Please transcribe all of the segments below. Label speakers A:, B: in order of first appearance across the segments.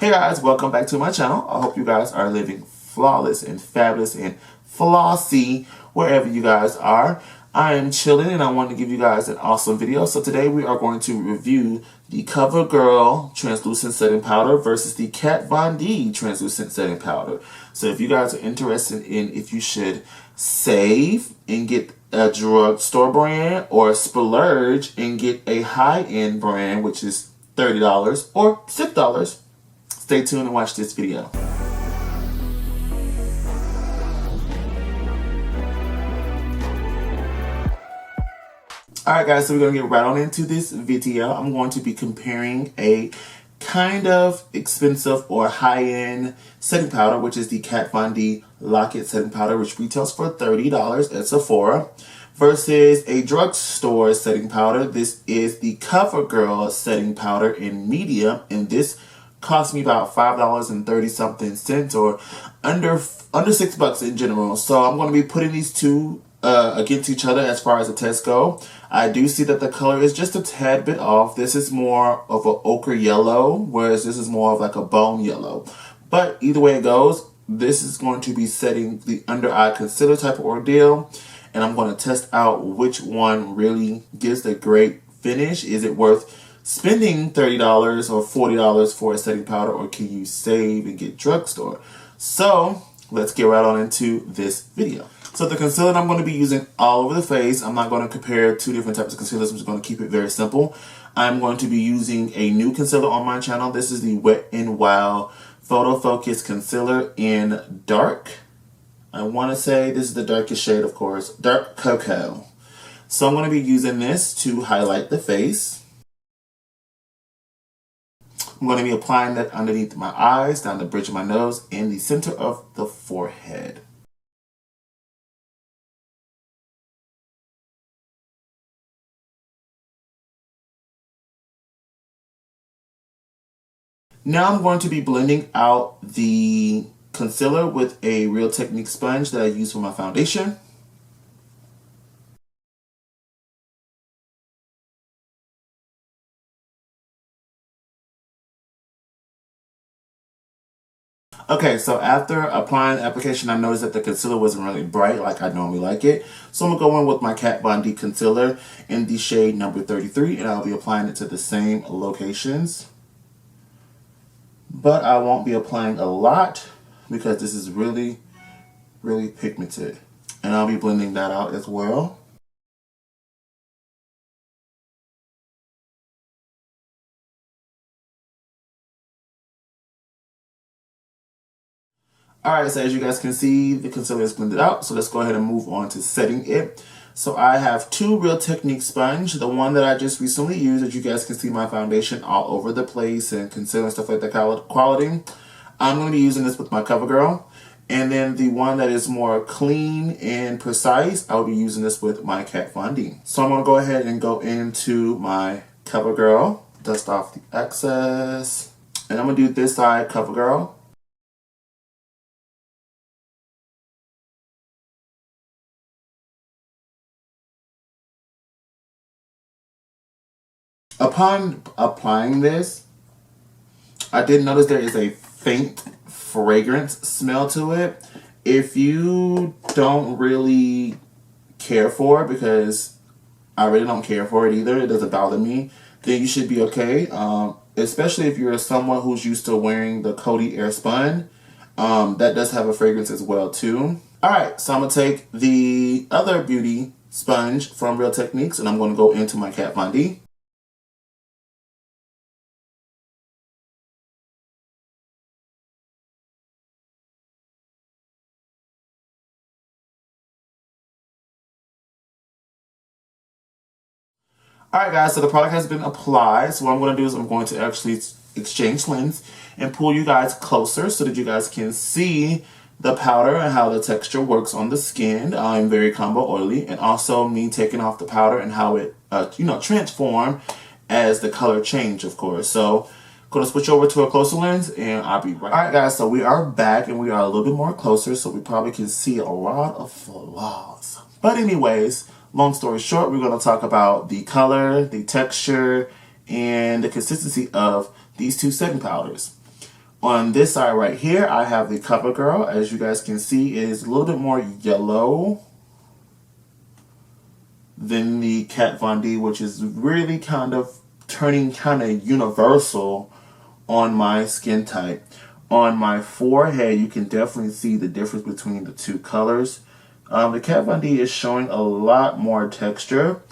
A: Hey guys, welcome back to my channel. I hope you guys are living flawless and fabulous and flossy wherever you guys are. I am chilling and I want to give you guys an awesome video. So today we are going to review the CoverGirl Translucent Setting Powder versus the Kat Von D Translucent Setting Powder. So if you guys are interested in if you should save and get a drugstore brand or splurge and get a high-end brand, which is $30 or $6, stay tuned and watch this video. Alright guys, so we're going to get right on into this video. I'm going to be comparing a kind of expensive or high-end setting powder, which is the Kat Von D Lock-It Setting Powder, which retails for $30 at Sephora, versus a drugstore setting powder. This is the CoverGirl Setting Powder in medium, and this cost me about $5.30 something or under $6 in general. So I'm going to be putting these two against each other as far as the tests go. I do see that the color is just a tad bit off. This is more of an ochre yellow, whereas this is more of like a bone yellow. But either way it goes, this is going to be setting the under eye concealer type of ordeal, and I'm going to test out which one really gives the great finish. Is it worth spending $30 or $40 for a setting powder, or can you save and get drugstore? So let's get right on into this video. So the concealer I'm going to be using all over the face. I'm not going to compare two different types of concealers. I'm just going to keep it very simple. I'm going to be using a new concealer on my channel. This is the Wet n Wild PhotoFocus Concealer in Dark. I want to say this is the darkest shade, of course, Dark Cocoa. So I'm going to be using this to highlight the face. I'm going to be applying that underneath my eyes, down the bridge of my nose, and the center of the forehead. Now I'm going to be blending out the concealer with a Real Technique sponge that I use for my foundation. Okay, so after applying the application, I noticed that the concealer wasn't really bright like I normally like it. So I'm going to go in with my Kat Von D concealer in the shade number 33, and I'll be applying it to the same locations. But I won't be applying a lot because this is really, really pigmented. And I'll be blending that out as well. Alright, so as you guys can see, the concealer is blended out. So let's go ahead and move on to setting it. So I have two Real Technique sponge. The one that I just recently used, as you guys can see my foundation all over the place and concealer and stuff like that quality. I'm going to be using this with my CoverGirl. And then the one that is more clean and precise, I'll be using this with my Kat Von D. So I'm going to go ahead and go into my CoverGirl, dust off the excess. And I'm going to do this side CoverGirl. Upon applying this, I did notice there is a faint fragrance smell to it. If you don't really care for it, because I really don't care for it either, it doesn't bother me, then you should be okay. Especially if you're someone who's used to wearing the Coty Air Spun. That does have a fragrance as well too. Alright, so I'm going to take the other beauty sponge from Real Techniques and I'm going to go into my Kat Von D. Alright guys, so the product has been applied. So what I'm going to do is I'm going to actually exchange lens and pull you guys closer so that you guys can see the powder and how the texture works on the skin. I'm very combo oily, and also me taking off the powder and how it transform as the color change, of course. So I'm going to switch over to a closer lens and I'll be right back. Alright guys, so we are back and we are a little bit more closer, so we probably can see a lot of flaws. But anyways, long story short, we're going to talk about the color, the texture, and the consistency of these two setting powders. On this side right here, I have the CoverGirl. As you guys can see, it is a little bit more yellow than the Kat Von D, which is really kind of turning kind of universal on my skin type. On my forehead, you can definitely see the difference between the two colors. The Kat Von D is showing a lot more texture.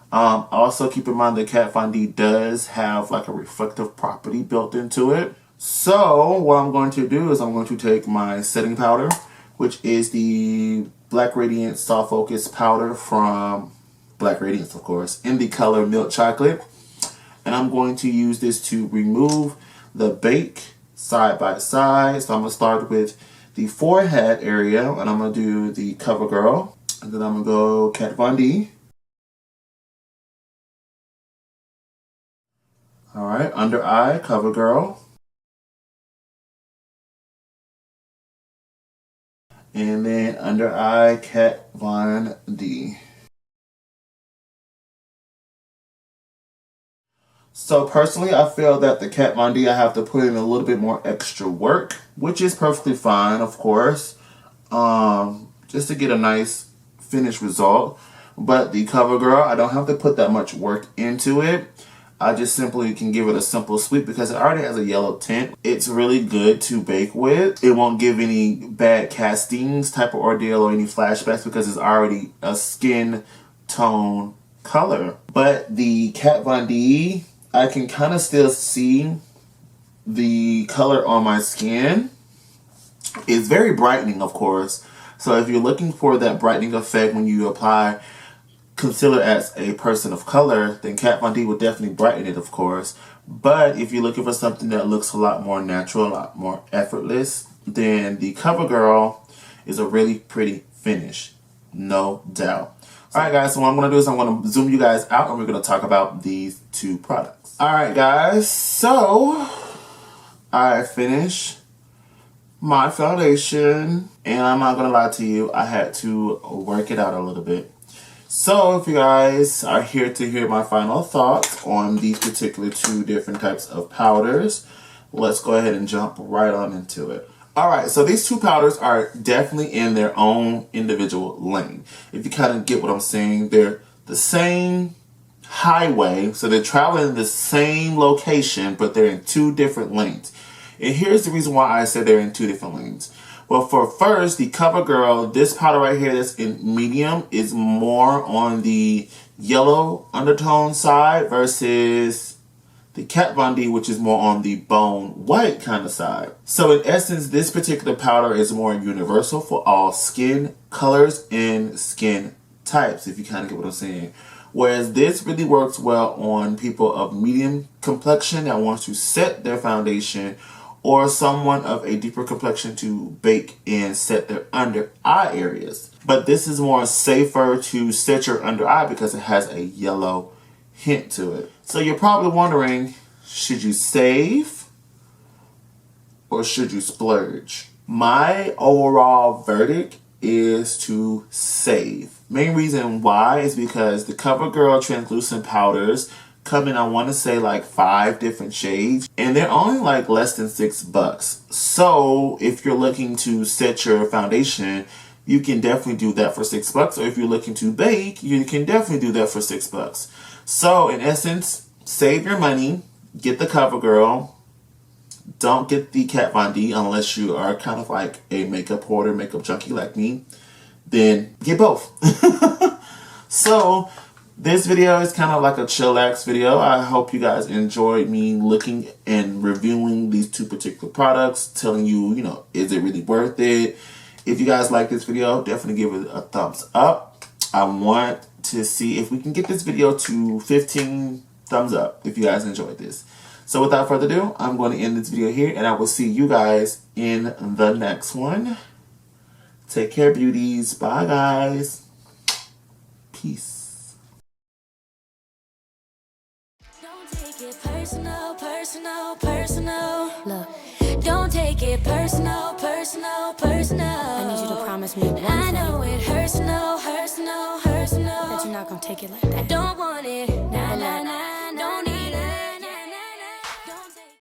A: Also, keep in mind the Kat Von D does have like a reflective property built into it. So what I'm going to do is I'm going to take my setting powder, which is the Black Radiance Soft Focus powder from Black Radiance, of course, in the color Milk Chocolate. And I'm going to use this to remove the bake side by side. So I'm going to start with the forehead area, and I'm going to do the CoverGirl. And then I'm going to go Kat Von D. Alright, under eye, CoverGirl. And then under eye, Kat Von D. So personally, I feel that the Kat Von D, I have to put in a little bit more extra work, which is perfectly fine, of course, just to get a nice finished result. But the CoverGirl, I don't have to put that much work into it. I just simply can give it a simple sweep because it already has a yellow tint. It's really good to bake with. It won't give any bad castings type of ordeal or any flashbacks because it's already a skin tone color. But the Kat Von D, I can kind of still see the color on my skin. It's very brightening, of course. So if you're looking for that brightening effect when you apply concealer as a person of color, then Kat Von D will definitely brighten it, of course. But if you're looking for something that looks a lot more natural, a lot more effortless, then the CoverGirl is a really pretty finish, no doubt. Alright guys, so what I'm going to do is I'm going to zoom you guys out and we're going to talk about these two products. Alright guys, so I finished my foundation and I'm not going to lie to you, I had to work it out a little bit. So if you guys are here to hear my final thoughts on these particular two different types of powders, let's go ahead and jump right on into it. Alright, so these two powders are definitely in their own individual lane. If you kind of get what I'm saying, they're the same highway, so they're traveling the same location, but they're in two different lanes. And here's the reason why I said they're in two different lanes. Well, for first, the CoverGirl, this powder right here that's in medium is more on the yellow undertone side versus the Kat Von D, which is more on the bone white kind of side. So in essence, this particular powder is more universal for all skin colors and skin types, if you kind of get what I'm saying. Whereas this really works well on people of medium complexion that wants to set their foundation, or someone of a deeper complexion to bake and set their under eye areas. But this is more safer to set your under eye because it has a yellow hint to it. So you're probably wondering, should you save or should you splurge? My overall verdict is to save. Main reason why is because the CoverGirl translucent powders come in, I want to say like 5 different shades, and they're only like less than $6. So if you're looking to set your foundation, you can definitely do that for $6. Or if you're looking to bake, you can definitely do that for $6. So in essence, save your money, get the CoverGirl. Don't get the Kat Von D unless you are kind of like a makeup hoarder, makeup junkie like me. Then get both. So this video is kind of like a chillax video. I hope you guys enjoyed me looking and reviewing these two particular products, telling you, you know, is it really worth it? If you guys like this video, definitely give it a thumbs up. I want to see if we can get this video to 15 thumbs up if you guys enjoyed this. So without further ado, I'm going to end this video here, and I will see you guys in the next one. Take care, beauties. Bye, guys. Peace.
B: Personal, personal, personal. Look, don't take it personal, personal, personal. I need you to promise me one thing. I know it hurts, no, hurts, no, hurts, no. That you're not gonna take it like that. I don't want it, nah, nah, nah.